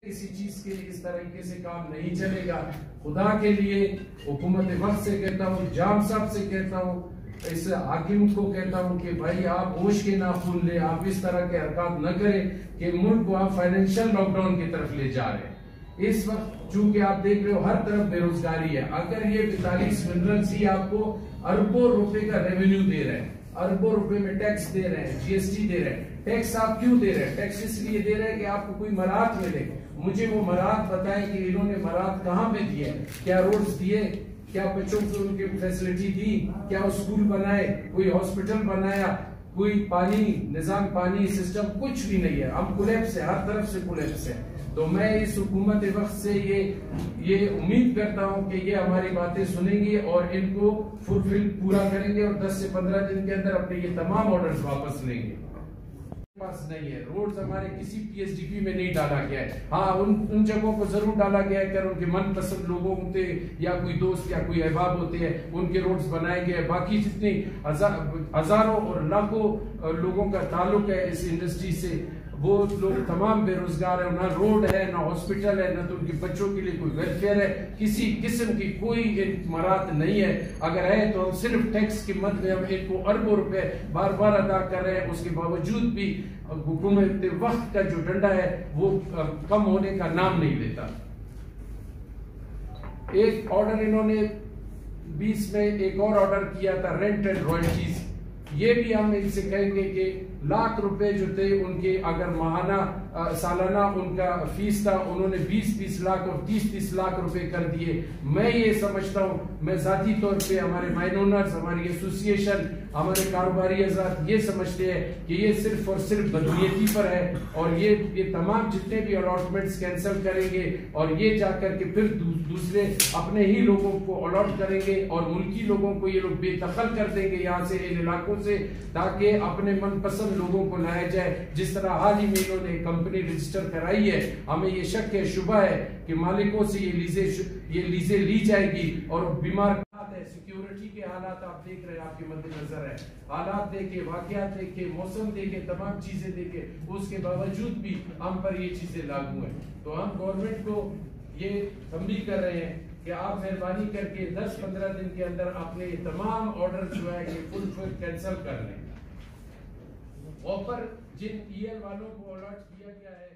کسی چیز کے اس طریقے سے کام نہیں چلے گا. خدا کے لیے حکومت وقت سے کہتا ہوں, جام صاحب سے کہتا ہوں, اس حاکم کو کہتا ہوں کہ بھائی آپ ہوش کے ناخن لیں, آپ اس طرح کے حرکات نہ کریں کہ ملک کو آپ فائنینشل لاک ڈاؤن کی طرف لے جا رہے ہیں. اس وقت چونکہ آپ دیکھ رہے ہو ہر طرف بے روزگاری ہے. اگر یہ 42 منرلز ہی آپ کو اربوں روپے کا ریونیو دے رہے ہیں, اربوں روپے میں ٹیکس دے رہے ہیں, جی ایس ٹی دے رہے ہیں, ٹیکس آپ کیوں دے رہے ہیں؟ ٹیکس اس لیے دے رہے ہیں کہ آپ کو کوئی مراحت ملے. مجھے وہ مراحت بتائیں کہ انہوں نے مراحت کہاں پہ دیے, کیا روڈز دیے, کیا بچوں کو ان کی فیسلٹی دی, کیا اسکول بنائے, کوئی ہاسپٹل بنایا, کوئی پانی نظام, پانی سسٹم, کچھ بھی نہیں ہے. ہم کولیپس ہے, ہر طرف سے کولیپس ہے. تو میں اس حکومت وقت سے یہ امید کرتا ہوں کہ یہ ہماری باتیں سنیں گی اور ان کو فلفل پورا کریں گے اور 10 سے 15 دن کے اندر اپنے یہ تمام آرڈرز واپس لیں گے. پاس نہیں ہے روڈز, ہمارے کسی پی ایس ڈی پی میں نہیں ڈالا گیا ہے. ہاں ان جگہوں کو ضرور ڈالا گیا ہے کہ ان کے من پسند لوگوں ہوتے یا کوئی دوست یا کوئی احباب ہوتے ہیں, ان کے روڈز بنائے گئے. باقی جتنے ہزاروں اور لاکھوں لوگوں کا تعلق ہے اس انڈسٹری سے, وہ لوگ تمام بے روزگار ہیں. نہ روڈ ہے, نہ ہاسپٹل ہے, نہ تو ان کے بچوں کے لیے کوئی ویلفیئر ہے. کسی قسم کی کوئی مراحت نہیں ہے. اگر ہے تو ہم صرف ٹیکس کی مد میں ہم ایک کو اربوں روپے بار بار ادا کر رہے ہیں. اس کے باوجود بھی حکومت وقت کا جو ڈنڈا ہے وہ کم ہونے کا نام نہیں لیتا. ایک آرڈر انہوں نے 20 میں ایک اور آرڈر کیا تھا رینٹ اینڈ رائلٹیز. یہ بھی ہم ان سے کہیں گے کہ لاکھ روپے جو تھے ان کے, اگر ماہانہ سالانہ ان کا فیس تھا, انہوں نے 20 لاکھ اور 30 لاکھ روپے کر دیے. میں یہ سمجھتا ہوں, میں ذاتی طور پہ, ہمارے مائن اونرز, ہماری ایسوسیشن, ہمارے کاروباری حضرات یہ سمجھتے ہیں کہ یہ صرف اور صرف بدنیتی پر ہے اور یہ تمام جتنے بھی الاٹمنٹس کینسل کریں گے اور یہ جا کر کے پھر دوسرے اپنے ہی لوگوں کو الاٹ کریں گے اور ملکی لوگوں کو یہ لوگ بے دخل کر دیں گے یہاں سے, ان علاقوں سے, تاکہ اپنے من پسند لوگوں کو لایا جائے. جس طرح حال ہی میں انہوں نے کمپنی رجسٹر کرائی ہے, ہمیں یہ شک ہے, شبہ ہے کہ مالکوں سے یہ لیزیں لی جائے گی. اور بیمار ہے, سیکیورٹی کے حالات آپ دیکھ رہے ہیں, آپ کے مد نظر ہے, حالات دیکھے, واقعات دیکھے, موسم دیکھے, تمام چیزیں دیکھے, اس کے باوجود بھی ہم پر یہ چیزیں لاگو ہیں. تو ہم گورنمنٹ کو یہ تنبیہ کر رہے ہیں کہ آپ مہربانی کر کے 10-15 دن کے اندر اپنے تمام آرڈر جو ہے یہ فل کینسل کر لیں. آفر جن ای ایل والوں کو الاٹ کیا گیا ہے